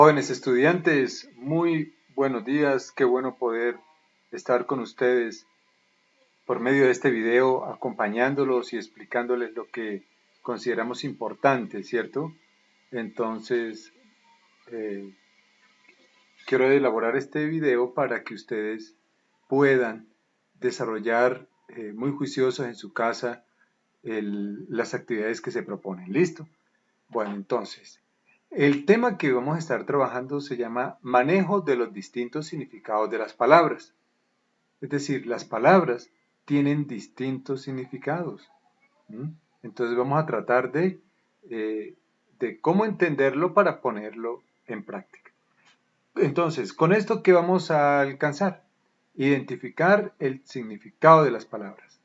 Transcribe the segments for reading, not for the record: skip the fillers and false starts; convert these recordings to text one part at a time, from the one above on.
Jóvenes estudiantes, muy buenos días, qué bueno poder estar con ustedes por medio de este video, acompañándolos y explicándoles lo que consideramos importante, ¿cierto? Entonces, eh, quiero elaborar este video para que ustedes puedan desarrollar muy juiciosos en su casa las actividades que se proponen. ¿Listo? Bueno, entonces, el tema que vamos a estar trabajando se llama manejo de los distintos significados de las palabras. Es decir, las palabras tienen distintos significados. ¿Mm? Entonces vamos a tratar eh, de cómo entenderlo para ponerlo en práctica. Entonces, con esto, ¿qué vamos a alcanzar? Identificar el significado de las palabras.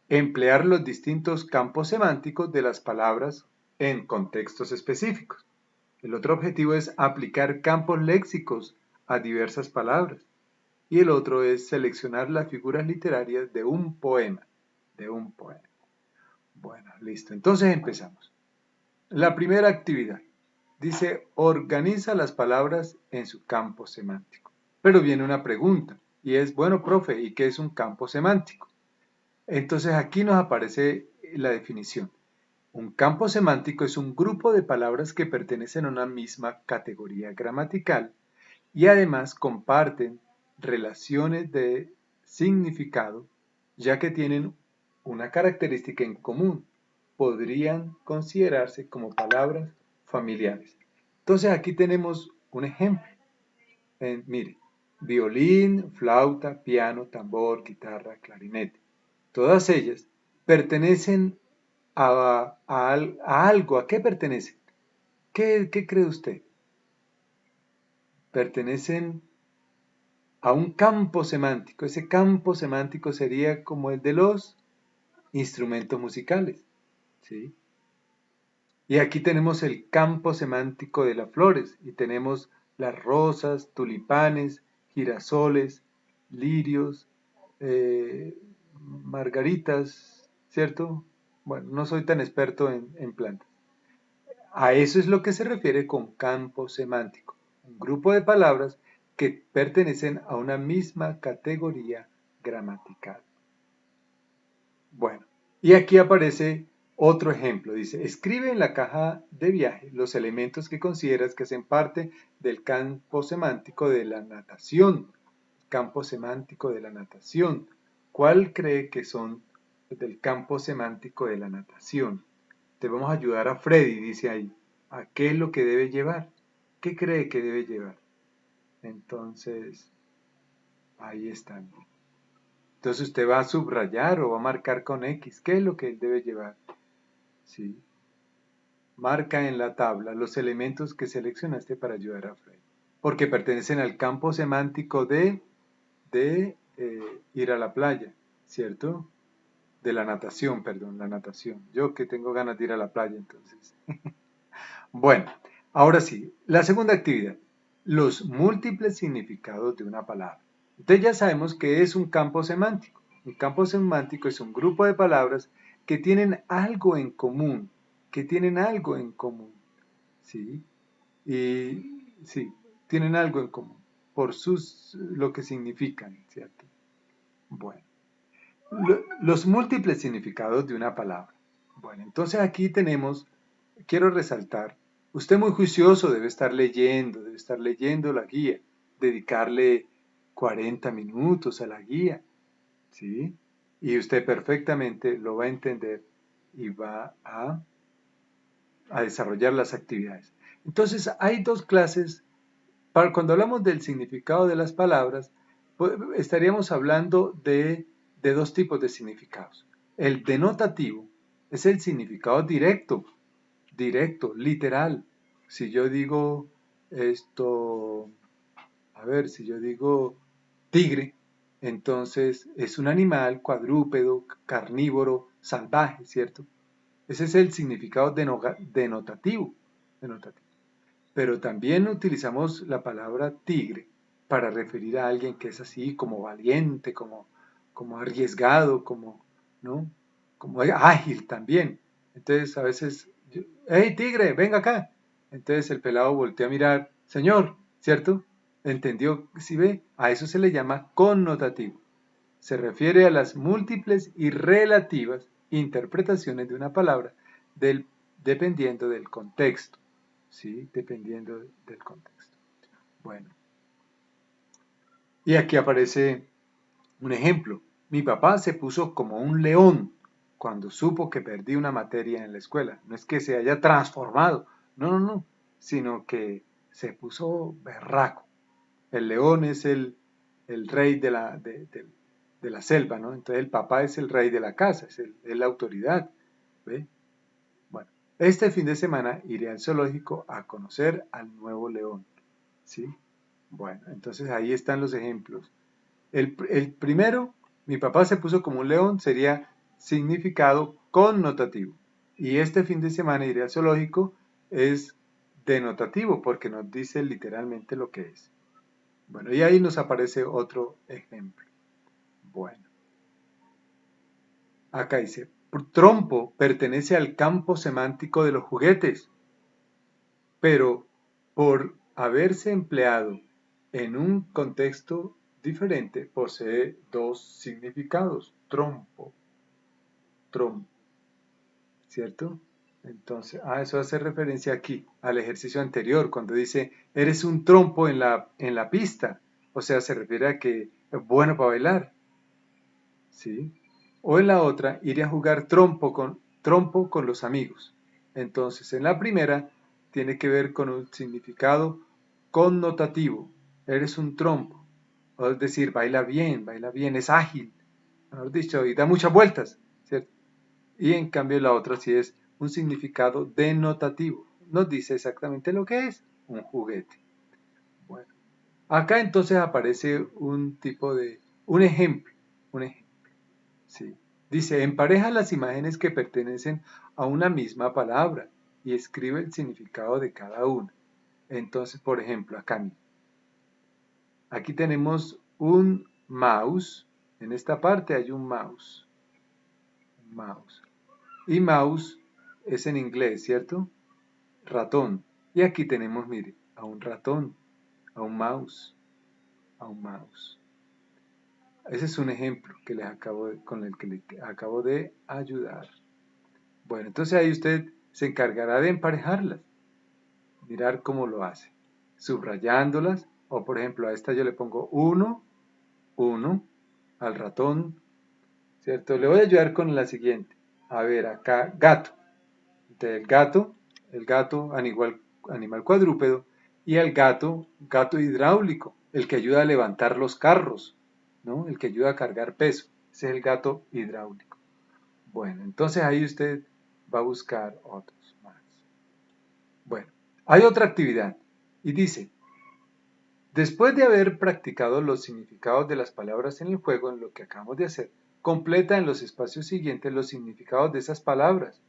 Emplear los distintos campos semánticos de las palabras en contextos específicos. El otro objetivo es aplicar campos léxicos a diversas palabras. Y el otro es seleccionar las figuras literarias de un poema. De un poema. Bueno, listo. Entonces empezamos. La primera actividad. Dice, organiza las palabras en su campo semántico. Pero viene una pregunta. Y es, bueno, profe, ¿y qué es un campo semántico? Entonces aquí nos aparece la definición. Un campo semántico es un grupo de palabras que pertenecen a una misma categoría gramatical y además comparten relaciones de significado, ya que tienen una característica en común. Podrían considerarse como palabras familiares. Entonces aquí tenemos un ejemplo. Mire, violín, flauta, piano, tambor, guitarra, clarinete. Todas ellas pertenecen a algo. ¿A qué pertenecen? ¿Qué cree usted? Pertenecen a un campo semántico. Ese campo semántico sería como el de los instrumentos musicales. ¿Sí? Y aquí tenemos el campo semántico de las flores y tenemos las rosas, tulipanes, girasoles, lirios, margaritas, ¿cierto? Bueno, no soy tan experto en plantas. A eso es lo que se refiere con campo semántico, un grupo de palabras que pertenecen a una misma categoría gramatical. Bueno, y aquí aparece otro ejemplo. Dice, escribe en la caja de viaje los elementos que consideras que hacen parte del campo semántico de la natación. Campo semántico de la natación. ¿Cuál cree que son del campo semántico de la natación? Te vamos a ayudar a Freddy, dice ahí. ¿A qué es lo que debe llevar? ¿Qué cree que debe llevar? Entonces, ahí están. Entonces usted va a subrayar o va a marcar con X. ¿Qué es lo que él debe llevar? ¿Sí? Marca en la tabla los elementos que seleccionaste para ayudar a Freddy. Porque pertenecen al campo semántico de ir a la playa, ¿cierto? De la natación, perdón, la natación. Yo que tengo ganas de ir a la playa, entonces. Bueno, ahora sí, la segunda actividad, los múltiples significados de una palabra. Entonces ya sabemos que es un campo semántico. Un campo semántico es un grupo de palabras que tienen algo en común, que tienen algo en común, ¿sí? Y sí, tienen algo en común por lo que significan, ¿cierto? Bueno, los múltiples significados de una palabra. Bueno, entonces aquí tenemos, quiero resaltar, usted muy juicioso debe estar leyendo la guía, dedicarle 40 minutos a la guía, ¿sí? Y usted perfectamente lo va a entender y va a desarrollar las actividades. Entonces, hay dos clases, cuando hablamos del significado de las palabras, pues, estaríamos hablando de dos tipos de significados. El denotativo es el significado directo, literal. Si yo digo esto, a ver, si yo digo tigre, entonces es un animal cuadrúpedo, carnívoro, salvaje, ¿cierto? Ese es el significado denotativo, denotativo. Pero también utilizamos la palabra tigre para referir a alguien que es así como valiente, como arriesgado, ¿no? Como ágil también. Entonces a veces, hey tigre, venga acá. Entonces el pelado voltea a mirar, señor, ¿cierto? ¿Entendió? ¿Sí ve? A eso se le llama connotativo. Se refiere a las múltiples y relativas interpretaciones de una palabra dependiendo del contexto. ¿Sí? Dependiendo del contexto. Bueno. Y aquí aparece un ejemplo. Mi papá se puso como un león cuando supo que perdí una materia en la escuela. No es que se haya transformado, no, sino que se puso berraco. El león es el rey de la selva, ¿no? Entonces el papá es el rey de la casa, es la autoridad. ¿Ve? Bueno, este fin de semana iré al zoológico a conocer al nuevo león. ¿Sí? Bueno, entonces ahí están los ejemplos. El primero, mi papá se puso como un león, sería significado connotativo. Y este fin de semana iré al zoológico es denotativo porque nos dice literalmente lo que es. Bueno, y ahí nos aparece otro ejemplo. Bueno, acá dice, trompo pertenece al campo semántico de los juguetes, pero por haberse empleado en un contexto diferente, posee dos significados, trompo, ¿cierto? Entonces, eso hace referencia aquí al ejercicio anterior, cuando dice, eres un trompo en la pista, o sea, se refiere a que es bueno para bailar, ¿sí? O en la otra, ir a jugar trompo con los amigos. Entonces, en la primera, tiene que ver con un significado connotativo, eres un trompo, o es decir, baila bien, es ágil, mejor dicho, y da muchas vueltas, ¿cierto? Y en cambio la otra sí es un significado denotativo. Nos dice exactamente lo que es un juguete. Bueno, acá entonces aparece un tipo de, un ejemplo, ¿sí? Dice, empareja las imágenes que pertenecen a una misma palabra y escribe el significado de cada una. Entonces, por ejemplo, acá, aquí tenemos un mouse. En esta parte hay un mouse. Mouse. Y mouse es en inglés, ¿cierto? Ratón. Y aquí tenemos, mire, a un ratón, a un mouse, a un mouse. Ese es un ejemplo que con el que les acabo de ayudar. Bueno, entonces ahí usted se encargará de emparejarlas, mirar cómo lo hace, subrayándolas, o por ejemplo a esta yo le pongo 1, 1, al ratón, ¿cierto? Le voy a ayudar con la siguiente. A ver, acá, gato. Entonces el gato, animal cuadrúpedo, y el gato hidráulico, el que ayuda a levantar los carros, ¿no? El que ayuda a cargar peso. Ese es el gato hidráulico. Bueno, entonces ahí usted va a buscar otros más. Bueno, hay otra actividad y dice, después de haber practicado los significados de las palabras en el juego, en lo que acabamos de hacer, completa en los espacios siguientes los significados de esas palabras,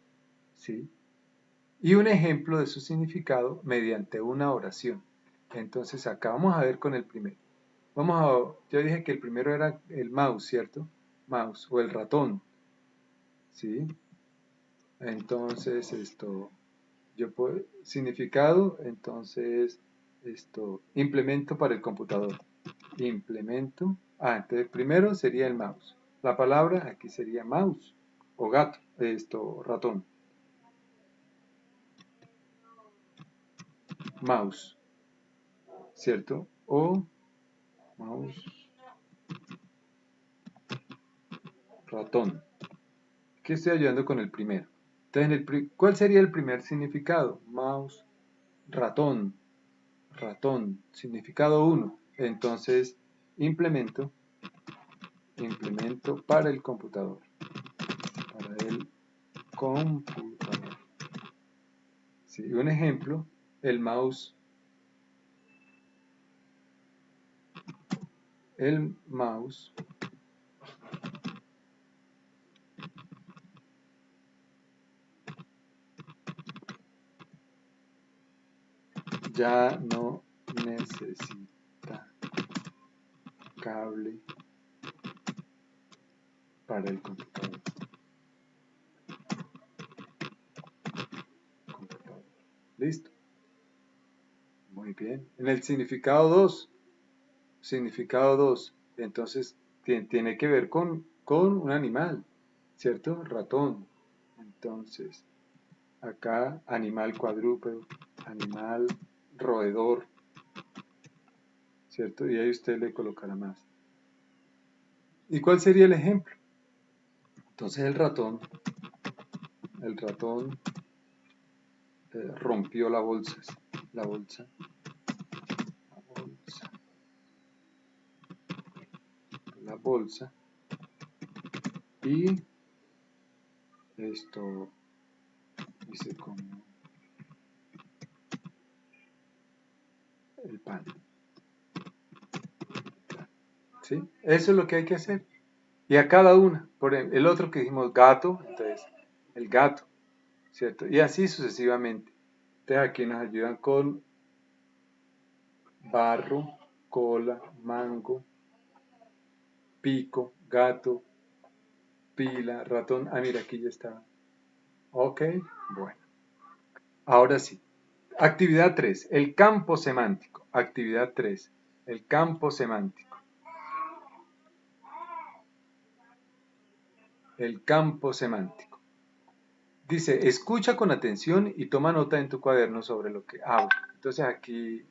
¿sí? Y un ejemplo de su significado mediante una oración. Entonces acá vamos a ver con el primero. Yo dije que el primero era el mouse, ¿cierto? Mouse o el ratón, ¿sí? Entonces significado, entonces implemento para el computador. Implemento, entonces primero sería el mouse. La palabra aquí sería mouse o gato, ratón. Mouse, ¿cierto? O mouse, ratón. ¿Qué estoy ayudando con el primero? Entonces, ¿cuál sería el primer significado? Mouse, ratón, ratón, significado 1. Entonces, implemento para el computador. Para el computador. Sí, un ejemplo, el mouse ya no necesita cable para el computador. Listo. Muy bien. En el significado 2, entonces tiene que ver con un animal, ¿cierto? Ratón. Entonces, acá animal cuadrúpedo, animal roedor, ¿cierto? Y ahí usted le colocará más. ¿Y cuál sería el ejemplo? Entonces el ratón rompió la bolsa, la bolsa, la bolsa, y esto dice como el pan, ¿sí? Eso es lo que hay que hacer. Y a cada una, por ejemplo, el otro que dijimos gato, entonces el gato, ¿cierto? Y así sucesivamente. Entonces aquí nos ayudan con barro, cola, mango, pico, gato, pila, ratón. Ah, mira, aquí ya está. Ok, bueno. Ahora sí. Actividad 3, el campo semántico. Actividad 3, el campo semántico. El campo semántico. Dice, escucha con atención y toma nota en tu cuaderno sobre lo que hablo. Entonces aquí,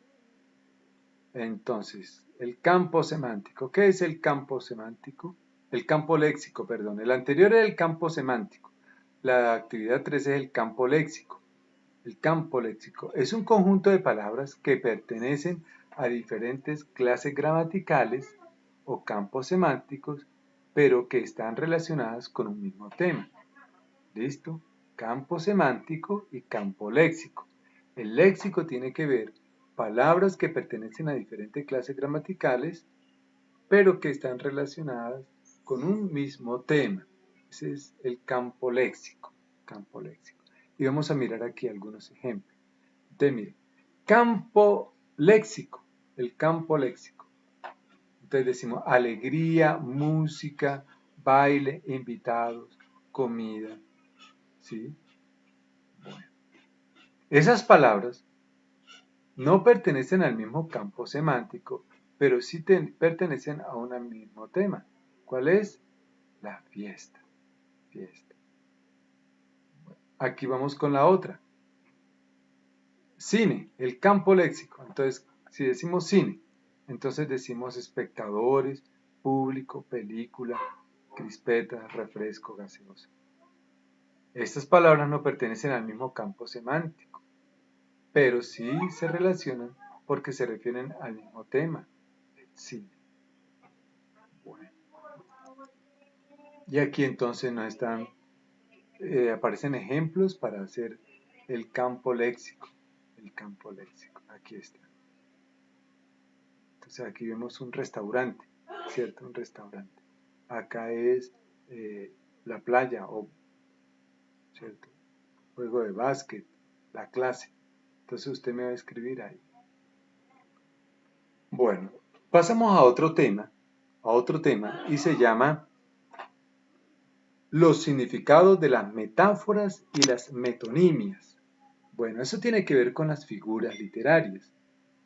el campo semántico. ¿Qué es el campo semántico? El campo léxico, perdón. El anterior era el campo semántico. La actividad 3 es el campo léxico. El campo léxico es un conjunto de palabras que pertenecen a diferentes clases gramaticales o campos semánticos, pero que están relacionadas con un mismo tema. ¿Listo? Campo semántico y campo léxico. El léxico tiene que ver palabras que pertenecen a diferentes clases gramaticales, pero que están relacionadas con un mismo tema. Ese es el campo léxico. Campo léxico. Y vamos a mirar aquí algunos ejemplos. Entonces, mire, campo léxico, el campo léxico. Entonces decimos alegría, música, baile, invitados, comida, ¿sí? Bueno, esas palabras no pertenecen al mismo campo semántico, pero sí pertenecen a un mismo tema. ¿Cuál es? La fiesta. Fiesta. Aquí vamos con la otra. Cine, el campo léxico. Entonces, si decimos cine, entonces decimos espectadores, público, película, crispeta, refresco, gaseosa. Estas palabras no pertenecen al mismo campo semántico, pero sí se relacionan porque se refieren al mismo tema, el cine. Bueno. Y aquí entonces nos aparecen ejemplos para hacer el campo léxico. El campo léxico, aquí está. Entonces aquí vemos un restaurante, ¿cierto? Un restaurante. Acá es la playa, ¿cierto? Juego de básquet, la clase. Entonces usted me va a escribir ahí. Bueno, pasamos a otro tema y se llama los significados de las metáforas y las metonimias. Bueno, eso tiene que ver con las figuras literarias.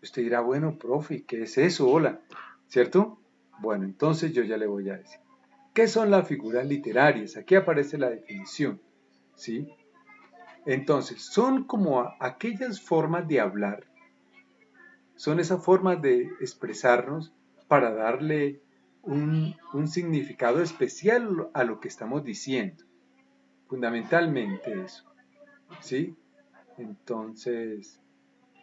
Usted dirá, bueno, profe, ¿qué es eso? Hola, ¿cierto? Bueno, entonces yo ya le voy a decir. ¿Qué son las figuras literarias? Aquí aparece la definición, ¿sí? Entonces, son como aquellas formas de hablar, son esas formas de expresarnos para darle un significado especial a lo que estamos diciendo. Fundamentalmente eso, ¿sí? Entonces,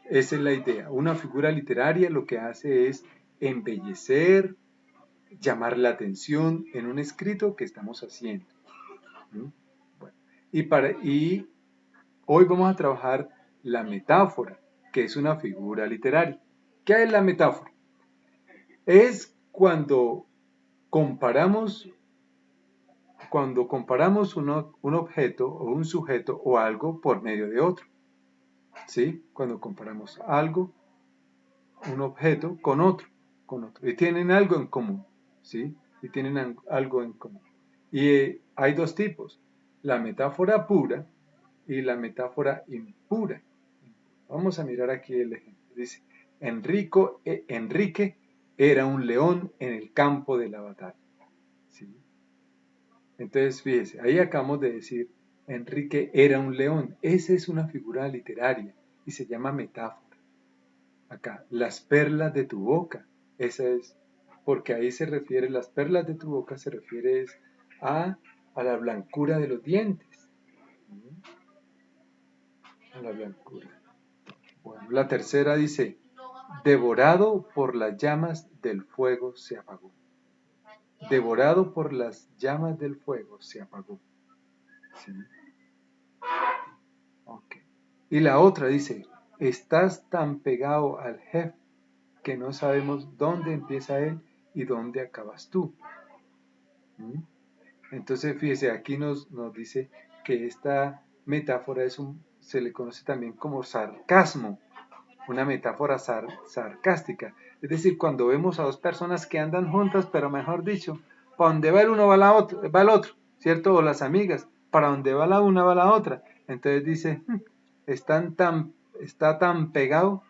esa es la idea. Una figura literaria lo que hace es embellecer, llamar la atención en un escrito que estamos haciendo. ¿Mm? Bueno, y hoy vamos a trabajar la metáfora, que es una figura literaria. ¿Qué es la metáfora? Es cuando comparamos un objeto o un sujeto o algo por medio de otro. ¿Sí? Cuando comparamos algo, un objeto con otro. Y tienen algo en común. ¿Sí? Y tienen algo en común. Y hay dos tipos, la metáfora pura y la metáfora impura. Vamos a mirar aquí el ejemplo. Dice, Enrique era un león en el campo de la batalla. ¿Sí? Entonces, fíjese, ahí acabamos de decir, Enrique era un león. Esa es una figura literaria y se llama metáfora. Acá, las perlas de tu boca. Esa es, porque ahí se refiere, las perlas de tu boca se refiere a, a la blancura de los dientes. A la blancura. Bueno, la tercera dice, devorado por las llamas del fuego se apagó. Devorado por las llamas del fuego se apagó. ¿Sí? Okay. Y la otra dice, estás tan pegado al jefe que no sabemos dónde empieza él y dónde acabas tú. ¿Mm? Entonces, fíjese, aquí nos dice que esta metáfora se le conoce también como sarcasmo, una metáfora sarcástica. Es decir, cuando vemos a dos personas que andan juntas, pero mejor dicho, para donde va el uno va el otro, ¿cierto? O las amigas, para donde va la una va la otra. Entonces dice, está tan pegado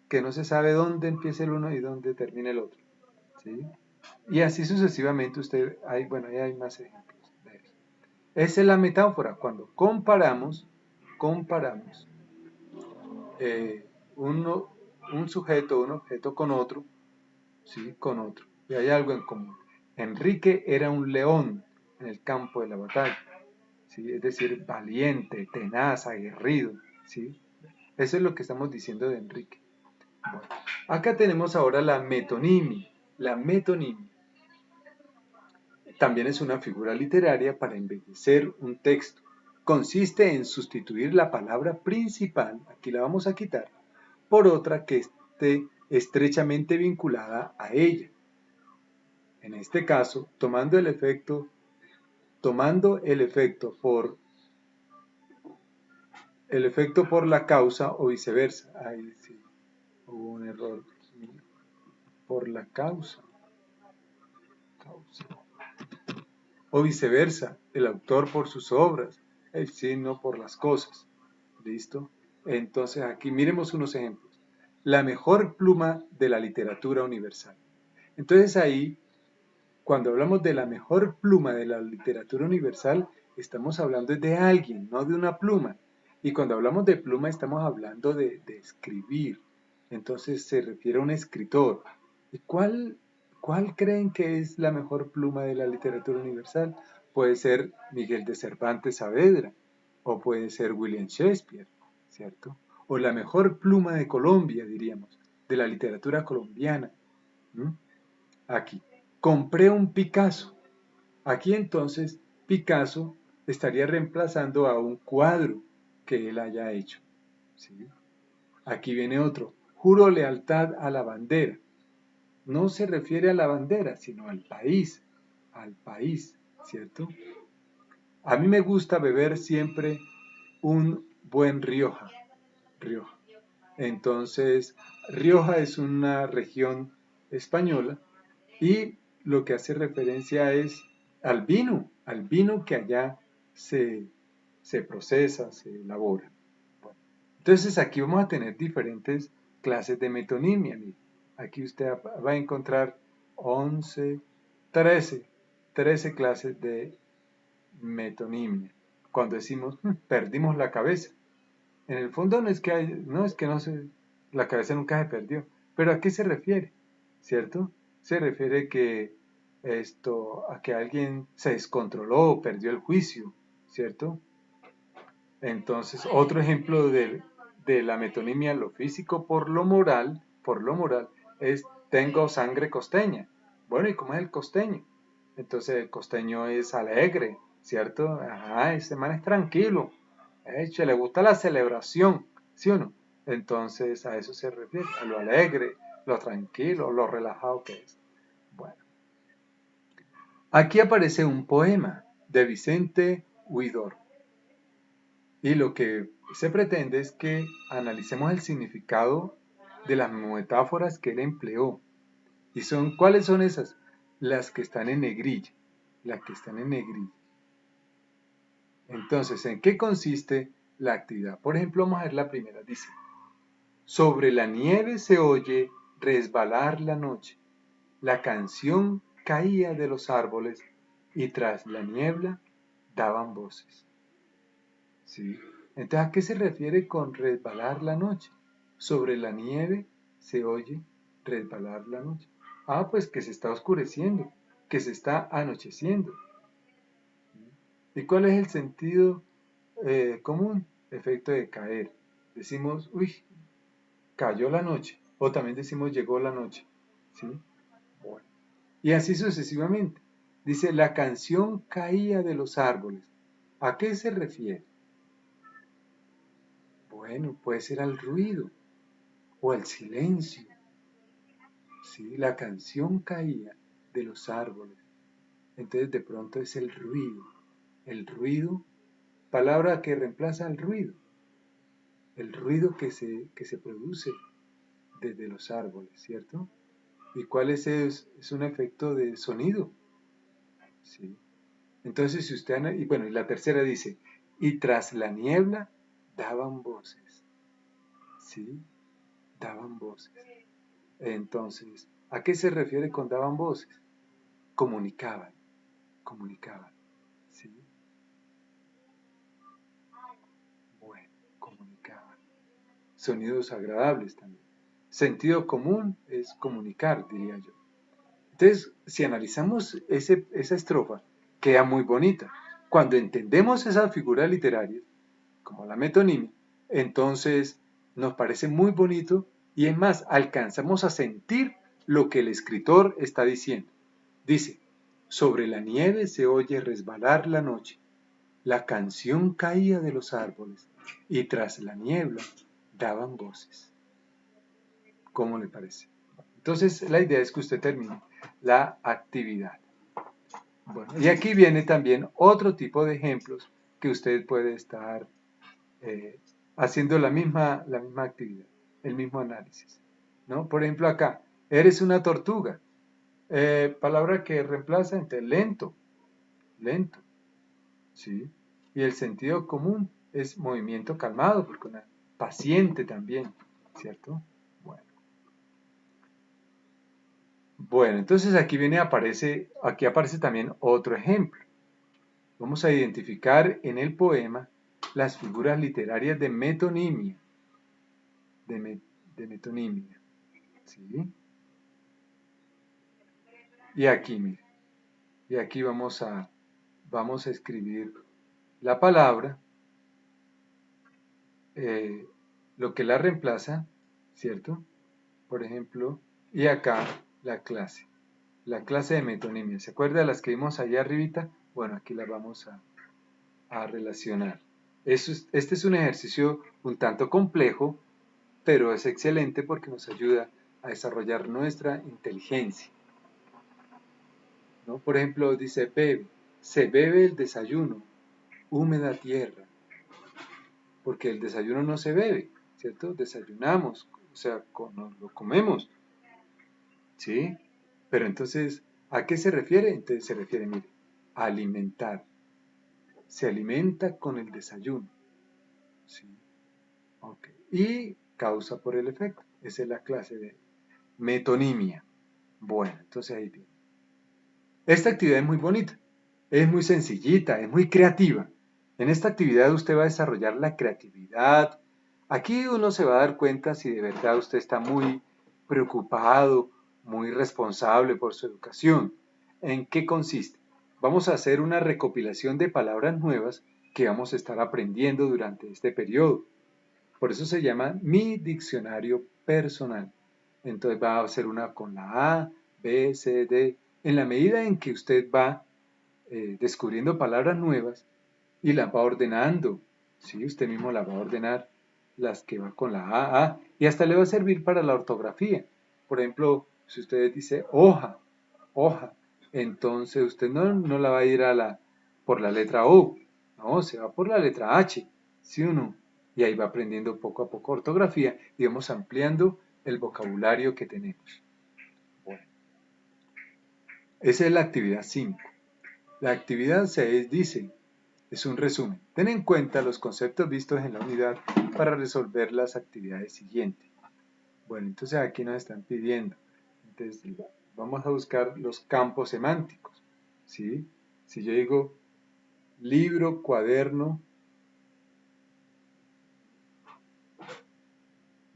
que no se sabe dónde empieza el uno y dónde termina el otro. ¿Sí? Y así sucesivamente bueno, ahí hay más ejemplos de eso. Esa es la metáfora, cuando comparamos eh, uno, un sujeto, un objeto con otro, ¿sí? Con otro. Y hay algo en común. Enrique era un león en el campo de la batalla, ¿sí? Es decir, valiente, tenaz, aguerrido, ¿sí? Eso es lo que estamos diciendo de Enrique. Bueno, acá tenemos ahora la metonimia. La metonimia también es una figura literaria para embellecer un texto. Consiste en sustituir la palabra principal, aquí la vamos a quitar, por otra que esté estrechamente vinculada a ella. En este caso, tomando el efecto por la causa o viceversa. Ahí sí, hubo un error. Por la causa. O viceversa, el autor por sus obras, el signo por las cosas. ¿Listo? Entonces aquí miremos unos ejemplos. La mejor pluma de la literatura universal. Entonces ahí, cuando hablamos de la mejor pluma de la literatura universal, estamos hablando de alguien, no de una pluma. Y cuando hablamos de pluma estamos hablando de escribir. Entonces se refiere a un escritor. ¿Y cuál creen que es la mejor pluma de la literatura universal? Puede ser Miguel de Cervantes Saavedra, o puede ser William Shakespeare, ¿cierto? O la mejor pluma de Colombia, diríamos, de la literatura colombiana. ¿Mm? Aquí, compré un Picasso. Aquí entonces Picasso estaría reemplazando a un cuadro que él haya hecho. ¿Sí? Aquí viene otro, juro lealtad a la bandera. No se refiere a la bandera, sino al país, ¿cierto? A mí me gusta beber siempre un buen Rioja. Entonces, Rioja es una región española y lo que hace referencia es al vino que allá se procesa, se elabora. Bueno, entonces aquí vamos a tener diferentes clases de metonimia. Mire. Aquí usted va a encontrar 11, 13 clases de metonimia. Cuando decimos, perdimos la cabeza. En el fondo no es que la cabeza nunca se perdió. Pero ¿a qué se refiere? ¿Cierto? Se refiere a que alguien se descontroló, perdió el juicio, ¿cierto? Entonces, otro ejemplo de la metonimia, lo físico por lo moral, es tengo sangre costeña. Bueno, ¿y cómo es el costeño? Entonces, el costeño es alegre, ¿cierto? Ajá, ese man es tranquilo. Le gusta la celebración, ¿sí o no? Entonces, a eso se refiere, a lo alegre, lo tranquilo, lo relajado que es. Bueno, aquí aparece un poema de Vicente Huidor. Y lo que se pretende es que analicemos el significado de las metáforas que él empleó. ¿Y cuáles son esas? Las que están en negrilla. Las que están en negrilla. Entonces, ¿en qué consiste la actividad? Por ejemplo, vamos a ver la primera. Dice, Sobre la nieve se oye resbalar la noche. La canción caía de los árboles y tras la niebla daban voces. ¿Sí? Entonces, ¿a qué se refiere con resbalar la noche? Sobre la nieve se oye resbalar la noche. Ah, pues que se está oscureciendo, que se está anocheciendo. ¿Y cuál es el sentido común? Efecto de caer. Decimos, uy, cayó la noche. O también decimos, llegó la noche. ¿Sí? Bueno. Y así sucesivamente. Dice, la canción caía de los árboles. ¿A qué se refiere? Bueno, puede ser al ruido o al silencio. ¿Sí? La canción caía de los árboles. Entonces de pronto es el ruido. El ruido, palabra que reemplaza al ruido. El ruido que se produce desde los árboles, ¿cierto? ¿Y cuál es? Es un efecto de sonido. ¿Sí? Entonces, si usted... Y bueno, y la tercera dice, y tras la niebla daban voces. ¿Sí? Daban voces. Entonces, ¿a qué se refiere con daban voces? Comunicaban, comunicaban. ¿Sí? Bueno, comunicaban. Sonidos agradables también. Sentido común es comunicar, diría yo. Entonces, si analizamos esa estrofa, queda muy bonita. Cuando entendemos esas figuras literarias, como la metonimia, entonces nos parece muy bonito y es más, alcanzamos a sentir lo que el escritor está diciendo. Dice, sobre la nieve se oye resbalar la noche, la canción caía de los árboles y tras la niebla daban voces. ¿Cómo le parece? Entonces, la idea es que usted termine la actividad. Bueno, y aquí viene también otro tipo de ejemplos que usted puede estar haciendo la misma actividad, el mismo análisis. ¿No? Por ejemplo, acá, eres una tortuga. Palabra que reemplaza entre lento, lento. ¿Sí? Y el sentido común es movimiento calmado, porque una paciente también, ¿cierto? Bueno. Bueno, entonces aquí aparece también otro ejemplo. Vamos a identificar en el poema las figuras literarias de metonimia. De metonimia. ¿Sí? Y aquí, mire. Y aquí vamos a escribir la palabra, eh, lo que la reemplaza, ¿cierto? Por ejemplo, y acá la clase de metonimia. ¿Se acuerda de las que vimos allá arribita? Bueno, aquí las vamos a relacionar. Este es un ejercicio un tanto complejo, pero es excelente porque nos ayuda a desarrollar nuestra inteligencia. ¿No? Por ejemplo, dice bebe, se bebe el desayuno, húmeda tierra, porque el desayuno no se bebe, ¿cierto? Desayunamos, o sea, nos lo comemos, ¿sí? Pero entonces, ¿a qué se refiere? Entonces se refiere, mire, a alimentar. Se alimenta con el desayuno, ¿sí? Okay. Y causa por el efecto. Esa es la clase de metonimia. Bueno, entonces ahí viene. Esta actividad es muy bonita, es muy sencillita, es muy creativa. En esta actividad usted va a desarrollar la creatividad. Aquí uno se va a dar cuenta si de verdad usted está muy preocupado, muy responsable por su educación. ¿En qué consiste? Vamos a hacer una recopilación de palabras nuevas que vamos a estar aprendiendo durante este periodo. Por eso se llama mi diccionario personal. Entonces va a hacer una con la A, B, C, D. En la medida en que usted va descubriendo palabras nuevas y las va ordenando, ¿sí? Usted mismo las va a ordenar, las que va con la A, y hasta le va a servir para la ortografía. Por ejemplo, si usted dice hoja, hoja, entonces usted no la va a ir por la letra O, no, se va por la letra H, ¿sí o no? Y ahí va aprendiendo poco a poco ortografía y vamos ampliando el vocabulario que tenemos. Bueno, esa es la actividad 5. La actividad 6 dice, es un resumen. Ten en cuenta los conceptos vistos en la unidad para resolver las actividades siguientes. Bueno, entonces aquí nos están pidiendo. Entonces vamos a buscar los campos semánticos, ¿sí? Si yo digo libro, cuaderno,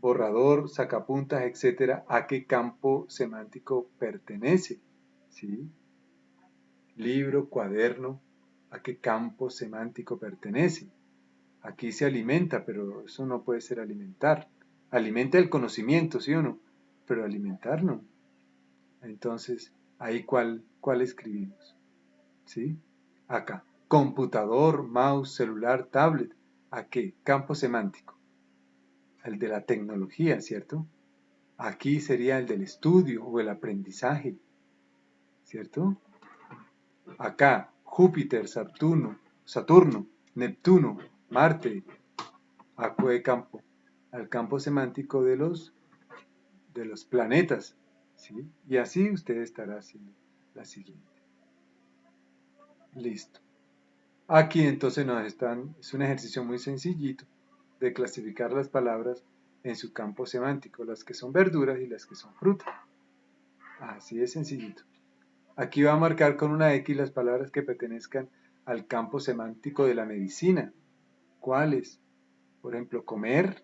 borrador, sacapuntas, etcétera, ¿a qué campo semántico pertenece? ¿Sí? Libro, cuaderno, ¿a qué campo semántico pertenece? Aquí se alimenta, pero eso no puede ser alimentar. Alimenta el conocimiento, ¿sí o no? Pero alimentar no. Entonces, ahí cuál escribimos, ¿sí? Acá, computador, mouse, celular, tablet. ¿A qué? Campo semántico. El de la tecnología, ¿cierto? Aquí sería el del estudio o el aprendizaje, ¿cierto? Acá, Júpiter, Saturno, Neptuno, Marte, ¿a qué campo? Al campo semántico de los planetas, ¿sí? Y así usted estará haciendo la siguiente. Listo. Aquí entonces es un ejercicio muy sencillito de clasificar las palabras en su campo semántico, las que son verduras y las que son frutas. Así de sencillito. Aquí va a marcar con una X las palabras que pertenezcan al campo semántico de la medicina. ¿Cuáles? Por ejemplo, comer,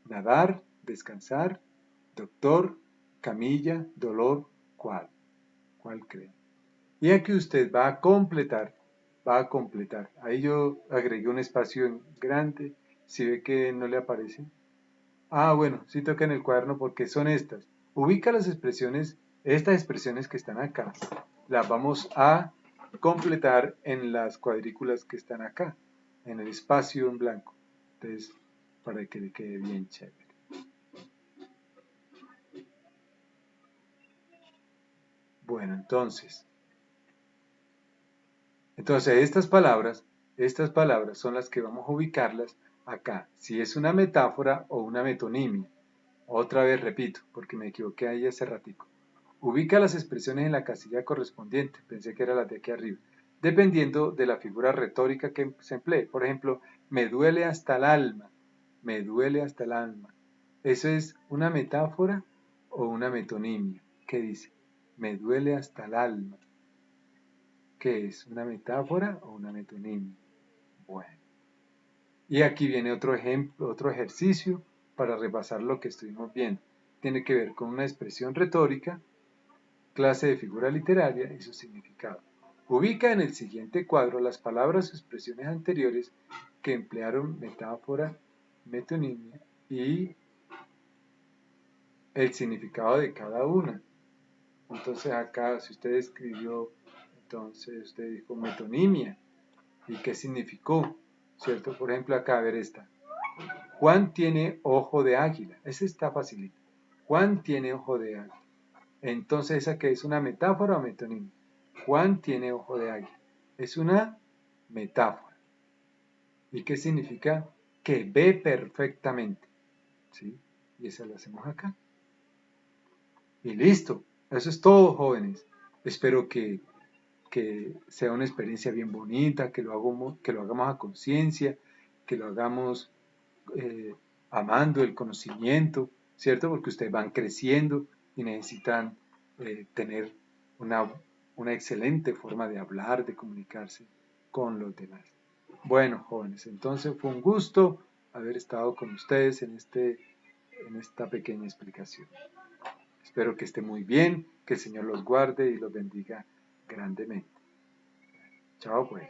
nadar, descansar, doctor, camilla, dolor, ¿cuál? ¿Cuál cree? Y aquí usted va a completar. Ahí yo agregué un espacio grande, si ve que no le aparece. Ah, bueno, sí toca en el cuaderno porque son estas. Ubica las expresiones, estas expresiones que están acá, las vamos a completar en las cuadrículas que están acá, en el espacio en blanco. Entonces, para que le quede bien chévere. Bueno, entonces estas palabras son las que vamos a ubicarlas acá, si es una metáfora o una metonimia. Otra vez repito, porque me equivoqué ahí hace ratico. Ubica las expresiones en la casilla correspondiente, pensé que era la de aquí arriba, dependiendo de la figura retórica que se emplee. Por ejemplo, me duele hasta el alma, me duele hasta el alma. ¿Eso es una metáfora o una metonimia? ¿Qué dice? Me duele hasta el alma. ¿Qué es? ¿Una metáfora o una metonimia? Bueno. Y aquí viene otro ejemplo, otro ejercicio para repasar lo que estuvimos viendo. Tiene que ver con una expresión retórica, clase de figura literaria y su significado. Ubica en el siguiente cuadro las palabras o expresiones anteriores que emplearon metáfora, metonimia y el significado de cada una. Entonces acá, si usted escribió, entonces usted dijo metonimia. ¿Y qué significó? ¿Cierto? Por ejemplo, acá, a ver esta. Juan tiene ojo de águila. Ese está facilito. Juan tiene ojo de águila. Entonces, ¿esa qué es? ¿Una metáfora o metonimia? Juan tiene ojo de águila. Es una metáfora. ¿Y qué significa? Que ve perfectamente. ¿Sí? Y esa la hacemos acá. Y listo. Eso es todo, jóvenes. Espero que sea una experiencia bien bonita, que lo hagamos a conciencia, que lo hagamos eh, amando el conocimiento, ¿cierto? Porque ustedes van creciendo y necesitan tener una, una excelente forma de hablar, de comunicarse con los demás. Bueno, jóvenes, entonces fue un gusto haber estado con ustedes en esta pequeña explicación. Espero que esté muy bien, que el Señor los guarde y los bendiga grandemente. Chao, pues.